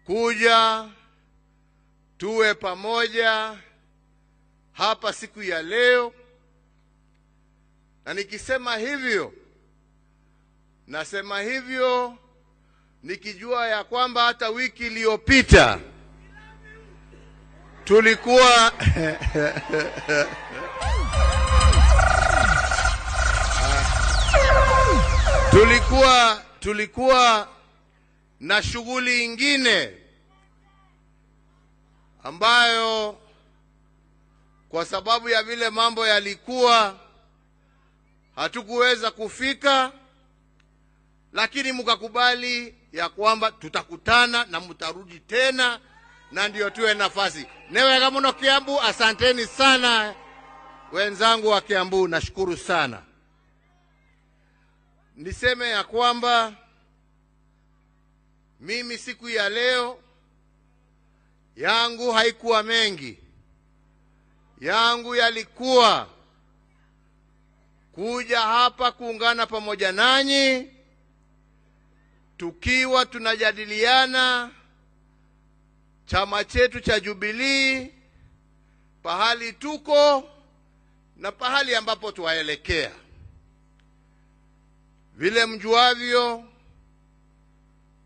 kuja tuwe pamoja hapa siku ya leo. Na nikisema hivyo, nasema hivyo nikijua ya kwamba hata wiki iliyopita tulikuwa na shughuli ingine ambayo kwa sababu ya vile mambo yalikuwa hatukuweza kufika, lakini mkakubali ya kwamba tutakutana na mtarudi tena, na ndio tuwe nafasi. Newega muno Kiambu, asanteni sana wenzangu wa Kiambu, nashukuru sana. Niseme ya kwamba mimi siku ya leo yangu haikuwa mengi. Yangu yalikuwa kuja hapa kuungana pamoja nanyi, tukiwa tunajadiliana chama chetu cha Jubilee, pahali tuko na pahali ambapo tuwaelekea. Vile mjuavyo,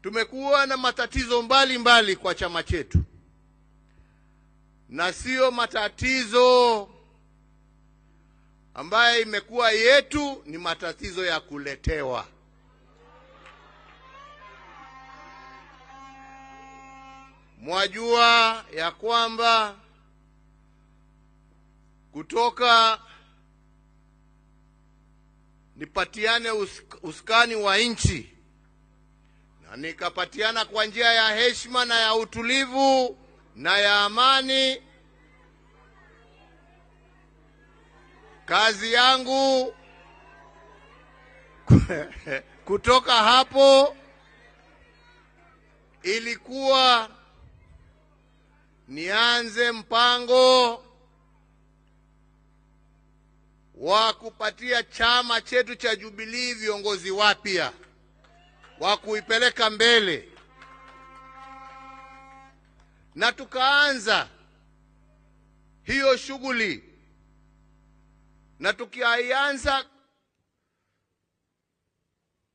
tumekuwa na matatizo mbalimbali kwa chama chetu, na sio matatizo ambaye imekuwa yetu, ni matatizo ya kuletewa. Mwajua ya kwamba kutoka nipatiane uskani wa nchi, na nikapatiana kwa njia ya heshima na ya utulivu na ya amani. Kazi yangu kutoka hapo ilikuwa nianze mpango wa kupatia chama chetu cha Jubilee viongozi wapya wa kuipeleka mbele. Na tukaanza hiyo shughuli, na tukianza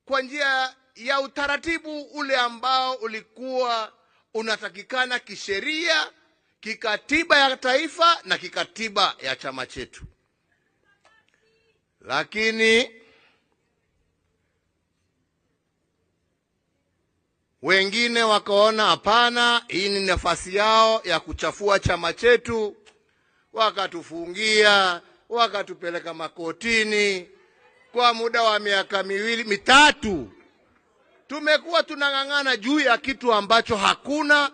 kwa njia ya utaratibu ule ambao ulikuwa unatakikana kisheria, kikatiba ya taifa na kikatiba ya chama chetu. Lakini wengine wakaona hapana, hii ni nafasi yao ya kuchafua chama chetu, wakatufungia, wakatupeleka makotini. Kwa muda wa miaka mitatu tumekuwa tunang'ang'ana juu ya kitu ambacho hakuna,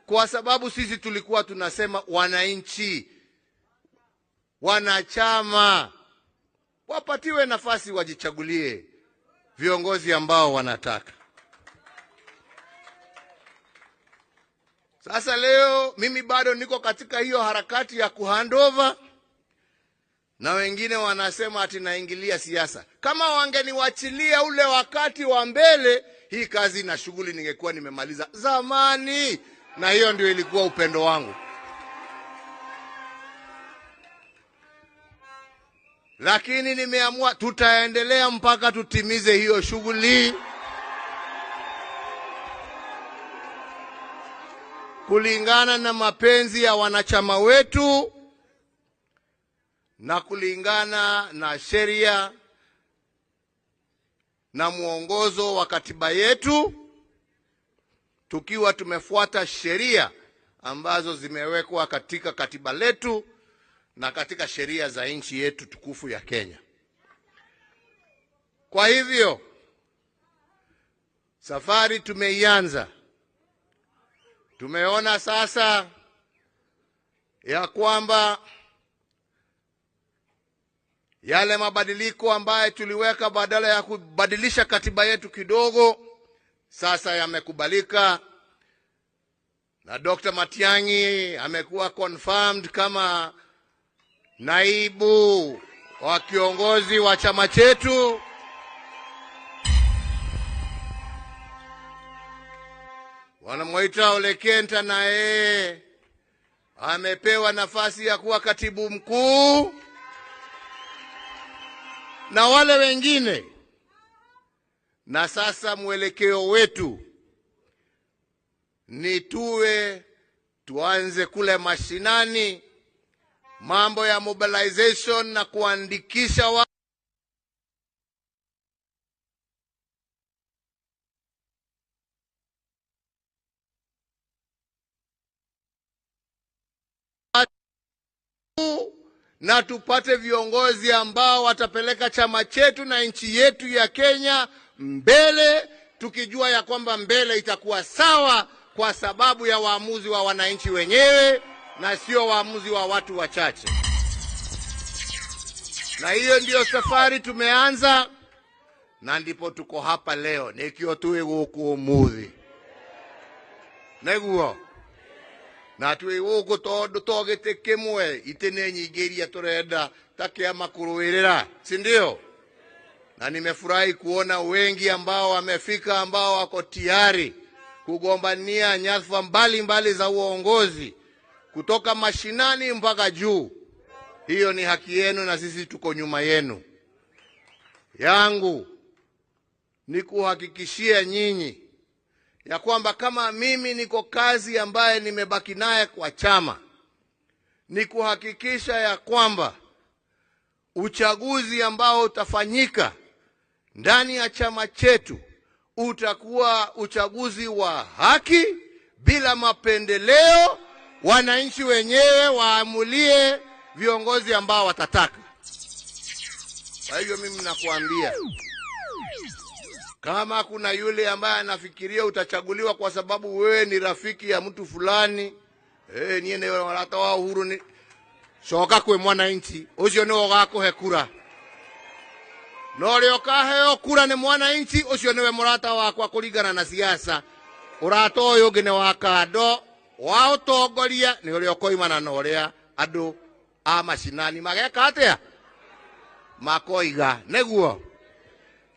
kwa sababu sisi tulikuwa tunasema wananchi, wanachama wapatiwe nafasi wajichagulie viongozi ambao wanataka. Sasa leo mimi bado niko katika hiyo harakati ya kuhandover, na wengine wanasema ati naingilia siasa. Kama wangeniwachilia ule wakati wa mbele, hii kazi na shughuli ningekuwa nimemaliza zamani, na hiyo ndio ilikuwa upendo wangu. Lakini nimeamua tutaendelea mpaka tutimize hiyo shughuli kulingana na mapenzi ya wanachama wetu na kulingana na sheria na muongozo wa katiba yetu, tukiwa tumefuata sheria ambazo zimewekwa katika katiba letu na katika sheria za nchi yetu tukufu ya Kenya. Kwa hivyo safari tumeianza. Tumeona sasa ya kwamba yale mabadiliko ambaye tuliweka badala ya kubadilisha katiba yetu kidogo, sasa yamekubalika, na Dr. Matiang'i amekuwa confirmed kama naibu wa kiongozi wa chama chetu. Wanamwita Ole Kenta, naye amepewa nafasi ya kuwa katibu mkuu, na wale wengine. Na sasa mwelekeo wetu ni tuanze kule mashinani, mambo ya mobilization na kuandikisha watu na tupate viongozi ambao watapeleka chama chetu na nchi yetu ya Kenya mbele, tukijua ya kwamba mbele itakuwa sawa kwa sababu ya waamuzi wa wananchi wenyewe na sio waamuzi wa watu wachache. Na hiyo ndiyo safari tumeanza, na ndipo tuko hapa leo nikio tuwe guku umuthi neguo na tuwe guku tondu togete kimwe itene nyingiria turenda takiama kuruirira, si ndio? Na nimefurahi kuona wengi ambao wamefika, ambao wako tayari kugombania nyadhifa mbalimbali za uongozi kutoka mashinani mpaka juu. Hiyo ni haki yenu na sisi tuko nyuma yenu. Yangu ni kuhakikishia nyinyi ya kwamba kama mimi niko kazi ambaye nimebaki naye kwa chama, ni kuhakikisha ya kwamba uchaguzi ambao utafanyika ndani ya chama chetu utakuwa uchaguzi wa haki bila mapendeleo. Wananchi wenyewe waamulie viongozi ambao watataka. Kwa hivyo mimi nakuambia, kama kuna yule ambaye anafikiria utachaguliwa kwa sababu wewe ni rafiki ya mtu fulani, niene warata wa Uhuru ni shoka kwe mwananchi ucio ni ugakuhe kura. No rio kaheo kura ni mwananchi ucio niwe murata wakwa kuringana na siasa. Urata uyu ungi ni wa kando wa utongoria ni uria koimana na uria andu a mashinani mageka atia makoiga neguo.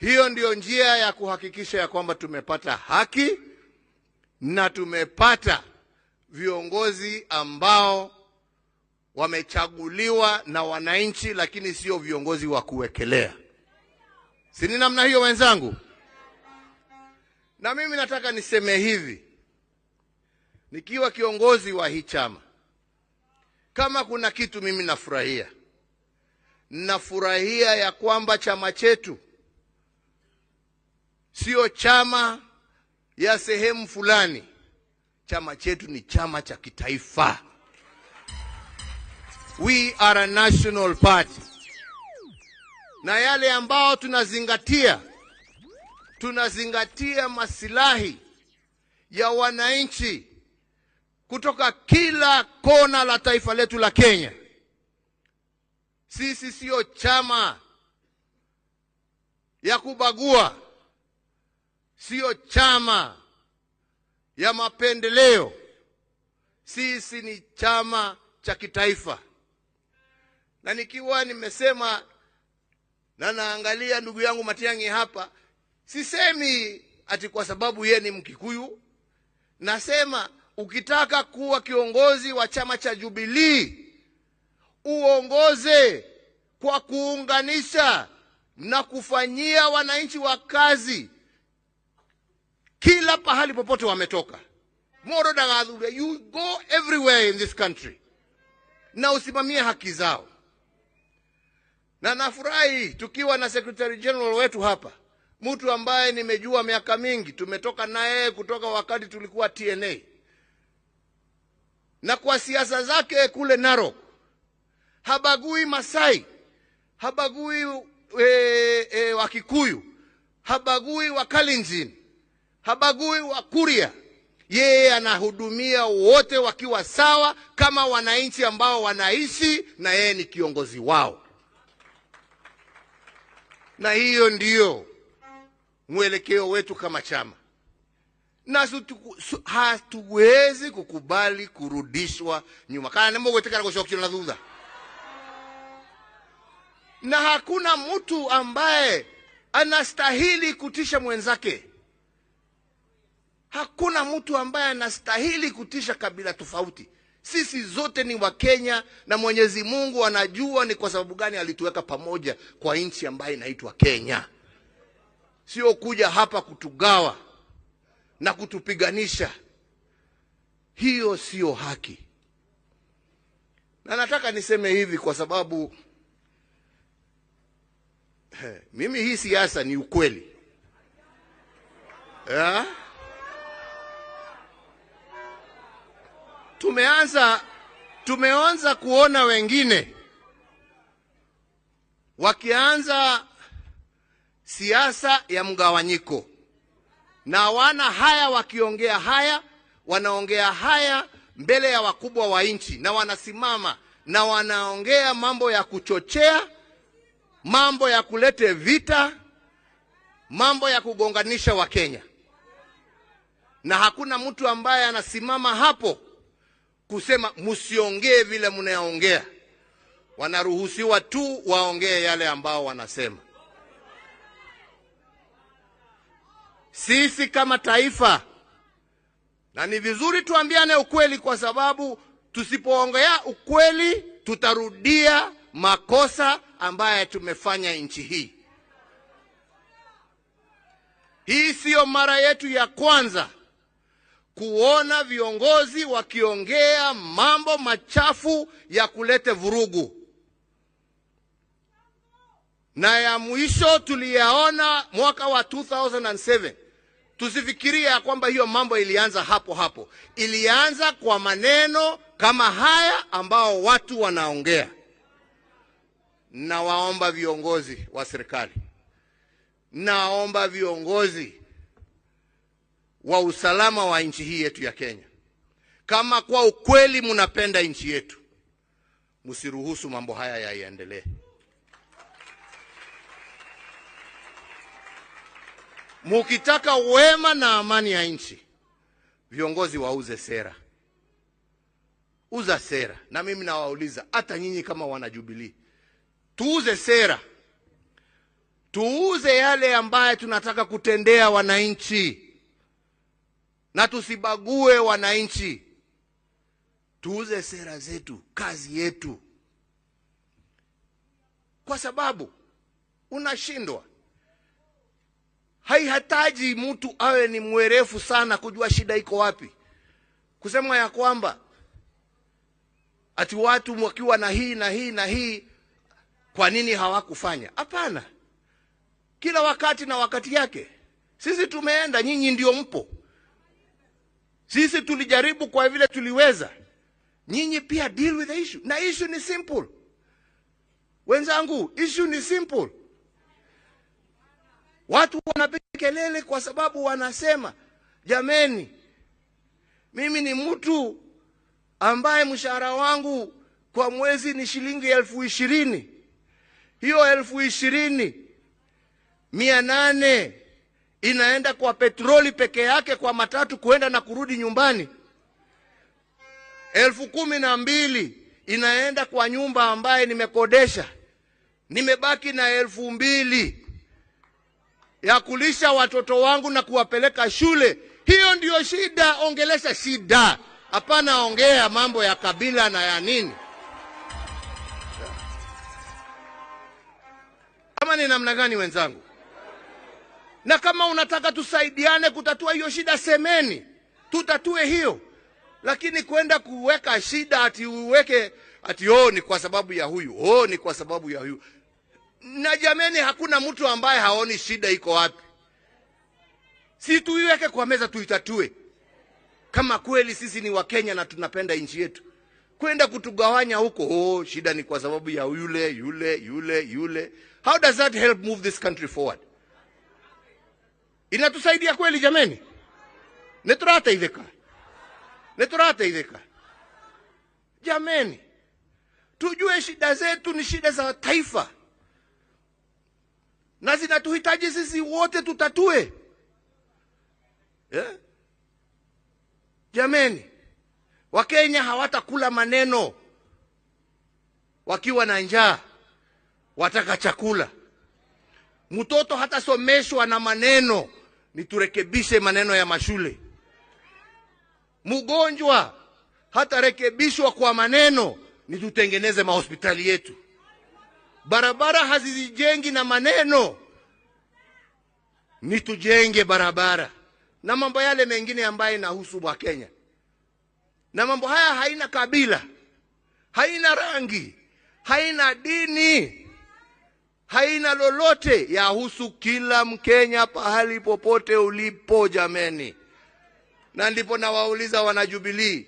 Hiyo ndio njia ya kuhakikisha ya kwamba tumepata haki na tumepata viongozi ambao wamechaguliwa na wananchi, lakini sio viongozi wa kuwekelea. Si ni namna hiyo wenzangu? Na mimi nataka niseme hivi, nikiwa kiongozi wa hii chama, kama kuna kitu mimi nafurahia ya kwamba chama chetu sio chama ya sehemu fulani. Chama chetu ni chama cha kitaifa. We are a national party. Na yale ambao tunazingatia masilahi ya wananchi kutoka kila kona la taifa letu la Kenya. Sisi sio chama ya kubagua, sio chama ya mapendeleo. Sisi ni chama cha kitaifa. Na nikiwa nimesema na naangalia ndugu yangu Matiang'i hapa, sisemi ati kwa sababu yeye ni Mkikuyu. Nasema ukitaka kuwa kiongozi wa chama cha Jubilee, uongoze kwa kuunganisha na kufanyia wananchi wa kazi kila pahali popote wametoka. Moro dagadhure, you go everywhere in this country na usimamie haki zao. Na nafurahi tukiwa na Secretary General wetu hapa, mtu ambaye nimejua miaka mingi, tumetoka naye kutoka wakati tulikuwa TNA. Na kwa siasa zake kule Narok, habagui Masai, habagui Wakikuyu, habagui Wakalenjin, habagui Wakuria. Yeye anahudumia wote wakiwa sawa kama wananchi ambao wanaishi, na yeye ni kiongozi wao. Na hiyo ndiyo mwelekeo wetu kama chama. Na hatuwezi kukubali kurudishwa nyuma. Kana nemo wetekana kushokio na dhudha. Na hakuna mtu ambaye anastahili kutisha mwenzake. Hakuna mtu ambaye anastahili kutisha kabila tofauti. Sisi zote ni Wakenya, na Mwenyezi Mungu anajua ni kwa sababu gani alituweka pamoja kwa nchi ambayo inaitwa Kenya. Sio kuja hapa kutugawa na kutupiganisha. Hiyo sio haki. Na nataka niseme hivi kwa sababu mimi hii siasa ni ukweli. Tumeanza kuona wengine wakianza siasa ya mgawanyiko, na wana haya wakiongea haya, wanaongea haya mbele ya wakubwa wa nchi, na wanasimama na wanaongea mambo ya kuchochea, mambo ya kulete vita, mambo ya kugonganisha Wakenya. Na hakuna mtu ambaye anasimama hapo kusema msiongee vile mnaongea. Wanaruhusiwa tu waongee yale ambao wanasema. Sisi kama taifa, na ni vizuri tuambiane ukweli, kwa sababu tusipoongea ukweli tutarudia makosa ambaye tumefanya nchi hii. Hii sio mara yetu ya kwanza kuona viongozi wakiongea mambo machafu ya kulete vurugu. Na ya mwisho tuliyaona mwaka wa 2007. Tusifikiria kwamba hiyo mambo ilianza hapo hapo. Ilianza kwa maneno kama haya ambao watu wanaongea. Na waomba viongozi wa serikali, naomba viongozi wa usalama wa nchi hii yetu ya Kenya, kama kwa ukweli mnapenda nchi yetu, msiruhusu mambo haya yaendelee. Mukitaka wema na amani ya nchi, viongozi wauze sera. Uza sera. Na mimi nawauliza, hata nyinyi kama wana Jubilee, tuuze sera. Tuuze yale ambaye tunataka kutendea wananchi, na tusibague wananchi. Tuuze sera zetu, kazi yetu. Kwa sababu unashindwa. Haihitaji mtu awe ni mwerefu sana kujua shida iko wapi. Kusema ya kwamba ati watu wakiwa na hii na hii na hii, kwa nini hawakufanya? Hapana. Kila wakati na wakati yake. Sisi tumeenda, nyinyi ndio mpo. Sisi tulijaribu kwa vile tuliweza. Nyinyi pia deal with the issue. Na issue ni simple. Wenzangu, issue ni simple. Watu wanapiga kelele kwa sababu wanasema, jameni, mimi ni mtu ambaye mshahara wangu kwa mwezi ni shilingi 20,000. Hiyo 20,800 inaenda kwa petroli peke yake, kwa matatu kuenda na kurudi nyumbani. 12,000 inaenda kwa nyumba ambaye nimekodesha. Nimebaki na 2,000 ya kulisha watoto wangu na kuwapeleka shule. Hiyo ndiyo shida. Ongelesha shida. Hapana ongea mambo ya kabila na ya nini. Kama ni namna gani wenzangu? Na kama unataka tusaidiane kutatua hiyo shida, semeni, tutatue hiyo. Lakini kwenda kuweka shida ati uweke ati ni kwa sababu ya huyu, ni kwa sababu ya huyu. Na jameni, hakuna mtu ambaye haoni shida iko wapi. Si tuiweke kwa meza tuitatue. Kama kweli sisi ni Wakenya na tunapenda nchi yetu. Kwenda kutugawanya huko, shida ni kwa sababu ya yule. How does that help move this country forward? Inatusaidia kweli jameni? Neturata idheka. Jameni, tujue shida zetu ni shida za taifa. Na zinatuhitaji sisi wote tutatue. Jameni, Wakenya hawatakula maneno wakiwa na njaa, wataka chakula. Mtoto hatasomeshwa na maneno, ni turekebishe maneno ya mashule. Mgonjwa hata rekebishwa kwa maneno, ni tutengeneze mahospitali yetu. Barabara hazijengi na maneno, ni tujenge barabara. Na mambo yale mengine ambayo inahusu wa Kenya. Na mambo haya haina kabila, haina rangi, haina dini, haina lolote, yahusu kila Mkenya pahali popote ulipo jameni. Na ndipo nawauliza wana Jubilee,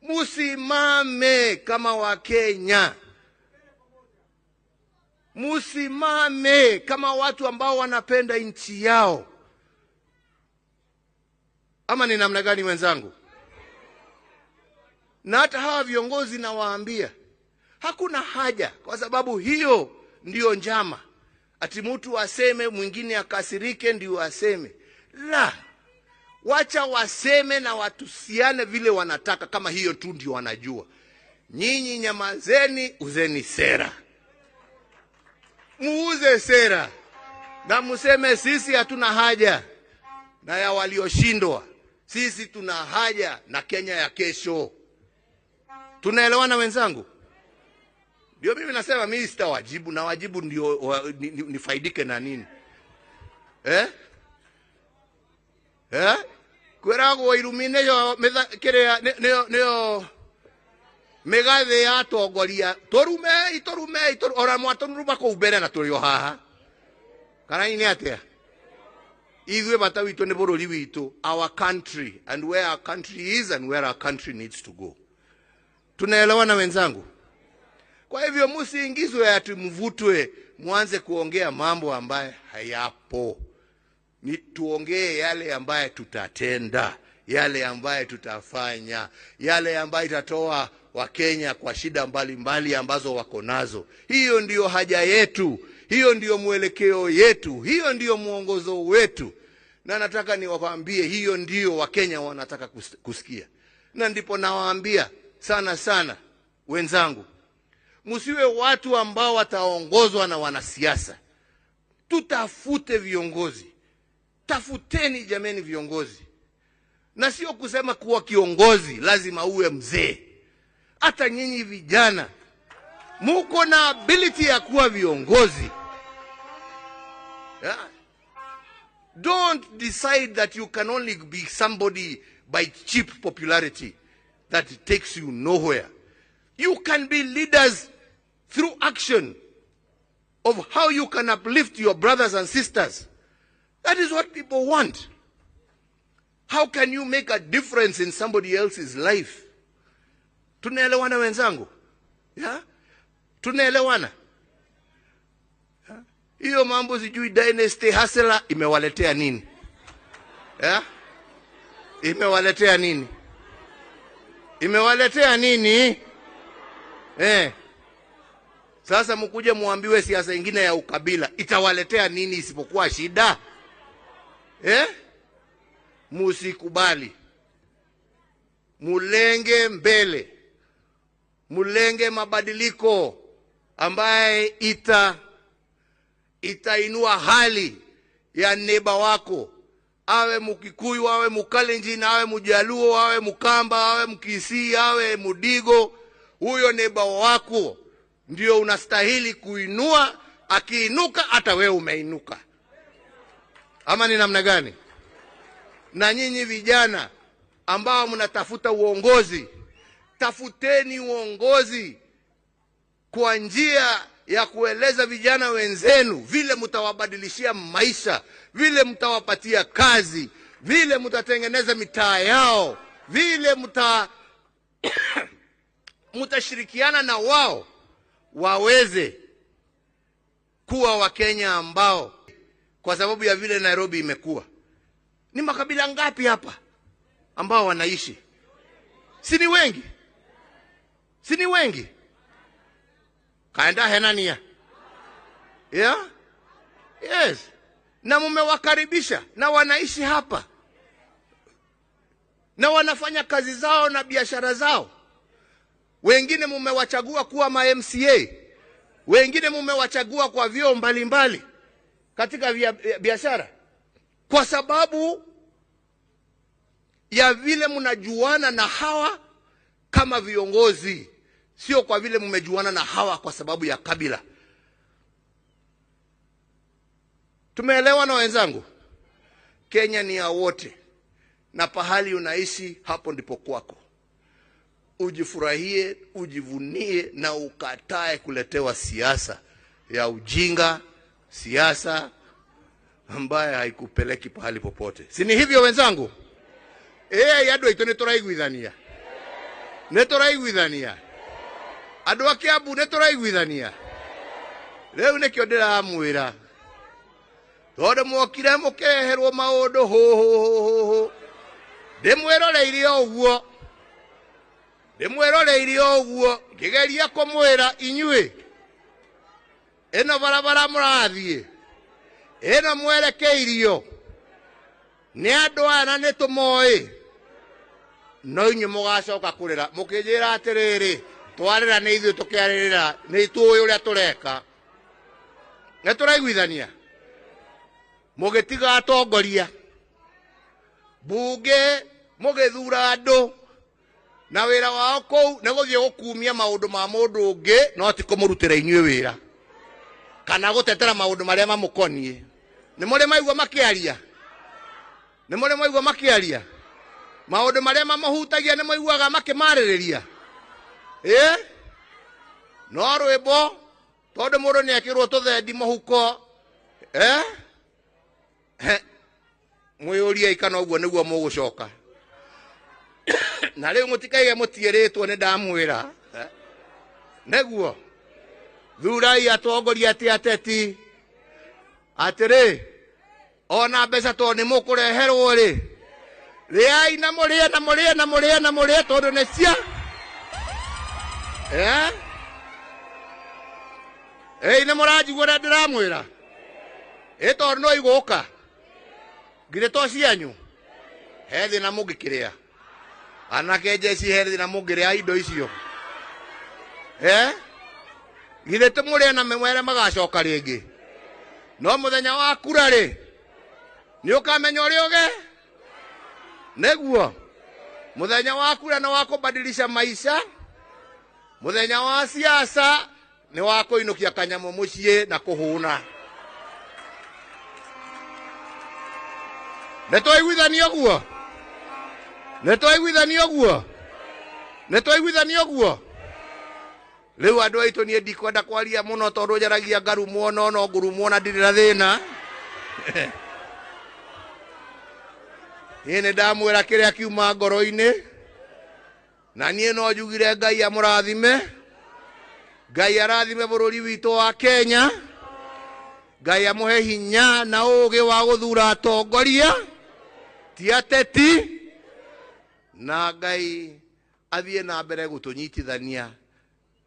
musimame kama Wakenya. Musimame kama watu ambao wanapenda nchi yao. Ama ni namna gani wenzangu? Na hata hawa viongozi nawaambia, hakuna haja, kwa sababu hiyo ndio njama. Ati mtu aseme mwingine akasirike ndio aseme. La, wacha waseme na watusiane vile wanataka, kama hiyo tu ndio wanajua. Nyinyi nyamazeni, uzeni sera. Muuze sera. Na museme sisi hatuna haja na ya walioshindwa. Sisi tuna haja na Kenya ya kesho. Tunaelewana wenzangu? Ndio mimi nasema mimi sitawajibu, na wajibu ndio nifaidike na nini? Kwerago irumine yo kire neo megathe ya tongoria torume ora mwatonuru ko ubere na turi haha kana ini atia igwe bata witu ne borori witu, our country, and where our country is and where our country needs to go. Tunaelewana wenzangu? Kwa hivyo msiingizwe ati mvutwe mwanze kuongea mambo ambaye hayapo. Ni tuongee yale ambaye tutatenda, yale ambaye tutafanya, yale ambaye itatoa Wakenya kwa shida mbalimbali ambazo wako nazo. Hiyo ndiyo haja yetu, hiyo ndiyo mwelekeo yetu, hiyo ndiyo mwongozo wetu. Na nataka niwaambie hiyo ndiyo Wakenya wanataka kusikia. Na ndipo nawaambia sana sana wenzangu, msiwe watu ambao wataongozwa na wanasiasa. Tutafute viongozi. Tafuteni jameni viongozi. Na sio kusema kuwa kiongozi lazima uwe mzee. Hata nyinyi vijana muko na ability ya kuwa viongozi. Yeah. Don't decide that you can only be somebody by cheap popularity that takes you nowhere. You can be leaders through action of how you can uplift your brothers and sisters. That is what people want. How can you make a difference in somebody else's life? Tunaelewana wenzangu? Yeah? Tunaelewana? Hiyo mambo sijui dynasty hustler imewaletea nini? Yeah? Imewaletea nini? Imewaletea nini? Sasa mkuje muambiwe siasa nyingine ya ukabila itawaletea nini isipokuwa shida? Musikubali. Mulenge mbele. Mulenge mabadiliko ambaye itainua hali ya neba wako. Awe Mkikuyu, awe Mkalenjin, awe Mjaluo, awe Mkamba, awe Mkisii, awe Mudigo. Huyo neba wako ndio unastahili kuinua. Akiinuka hata wewe umeinuka. Ama ni namna gani? Na nyinyi vijana ambao mnatafuta uongozi, tafuteni uongozi kwa njia ya kueleza vijana wenzenu vile mtawabadilishia maisha, vile mtawapatia kazi, vile mtatengeneza mitaa yao, vile mtashirikiana na wao waweze kuwa Wakenya ambao, kwa sababu ya vile Nairobi imekuwa, ni makabila ngapi hapa ambao wanaishi? Si ni wengi? Si ni wengi? Kaenda henania. Yeah? Yes. Na mumewakaribisha na wanaishi hapa. Na wanafanya kazi zao na biashara zao. Wengine mumewachagua kuwa ma MCA. Wengine mumewachagua kwa vyeo mbalimbali katika biashara. Kwa sababu ya vile mnajuana na hawa kama viongozi, sio kwa vile mmejuana na hawa kwa sababu ya kabila. Tumeelewa na wenzangu? Kenya ni ya wote, na pahali unaishi hapo ndipo kwako. Ujifurahie, ujivunie na ukatae kuletewa siasa ya ujinga, siasa ambaye haikupeleki pahali popote. Si ni hivyo wenzangu? Yadu ito neturaiguithania. Neturaiguithania. Andu a Kiambu neturaiguithania. Riu nikio ndiramwira. Tondu mwokire mukeherwo maundu ho. Ndimwiroreire oguo. Ngigeria kumwira inyue. Eno barabara murathie. Eno mwerekeirio. Ni andu ana nitumoi. No inyu mugacoka kurira mukijira atiriri twarira ni ithu tukiaririra ni tuuy uria tureka. Neturaiguithania. Mugitiga atongoria. Bunge mugithura andu na wira wao kou ne guthie gukumia maundu ma mundu ungi no ti kumurutira inyue wira kana gutetera maundu maria mamukonie. Ni muri maigua makiaria? Ni muri maigua makiaria? Maundu maria mamahutagia ni maiguaga makimaririria? No rwimbo tondu mundu ni akirwo tuthendi muhuko mwiyuria ikana uguo niguo mugucoka. Na riu mutikaige mutieritwo ni ndamwira neguo thurai atongoria ateti atiri ona mbeca to ni mukureherwo ri riai na murie tondu ni cia ni muranjigua ria ndiramwira tondu no iguka ngire to cianyu he thina mungikiria anake jeci he thina mungiria indo icio gire tumuria na memwere magacoka ringi no muthenya wa kura ri ni ukamenya uri uge neguo muthenya wa kura na wa kubadilisha maisha. Muthenya wa siasa ni wa kuinukia kanyamu mucii na kuhuna. Netoiguithania guo riu andu aitu nie ndikwenda kwaria muno tondu njaragia ngarumo no ngurumo na ndirira thina. Ni ndamwira kiria kiuma ngoro-ini na nie no njugire Ngai amurathime. Ngai arathime bururi witu wa Kenya. Ngai amuhe hinya na ugi wa guthura atongoria ti ateti, na Ngai athie na mbere gutunyitithania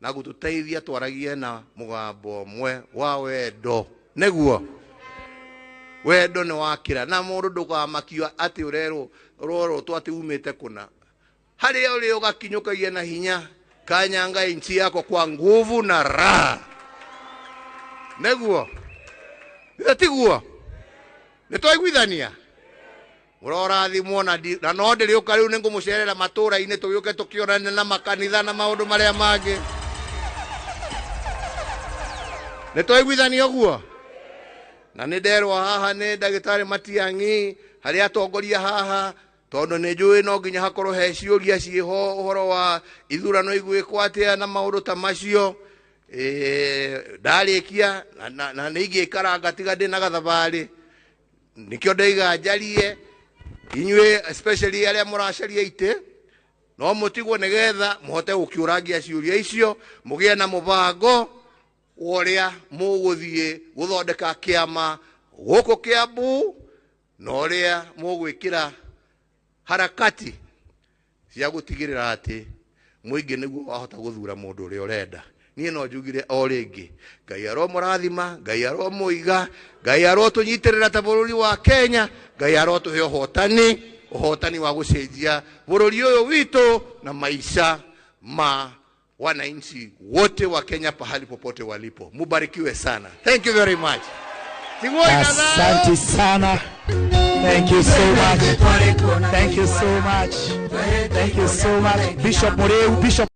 na gututeithia twaragie na mugambo umwe wa wendo. Neguo wendo ni wakira na mundu ndukamakio ati urero roro twati umite kuna hari uri ugakinyukagia na hinya kanyanga inchi yako kwa nguvu na raha. Neguo tiguo nitwaiguithania murorathimwo na no ndiri uka riu ningumucerera matura-ini tuyuke tukionane na makanitha na maundu maria mangi. Nitwaiguithania guo na ni nderwa haha ni Ndagitari Matiang'i hari atongoria haha tondu ni njui no nginya hakorwo he ciuria ciho uhoro wa ithurano igwikwo atia na maundu ta macio. Ndarikia na ningikara tiga ndi na gathabari nikio ndaiga njarie inyue especially aria muracaria ite no mutigwo nigetha muhote gukiurangia ciuria icio mugie na mubango uria muguthie guthondeka kiama guku Kiambu no uria mugwikira harakati cia gutigirira ati muingi niguo wahota guthura mundu uria urenda. Nie no njugire o ringi Ngai aro murathima, Ngai aro muiga, Ngai aro tunyitirira ta bururi wa Kenya, Ngai aro tuhe uhotani wa gucenjia bururi uyu witu na maisha ma wananchi wote wa Kenya pahali popote walipo. Mubarikiwe sana. Thank you very much. Asante sana. Thank you so much. Thank you so much. Thank you so much. Bishop Moreu, Bishop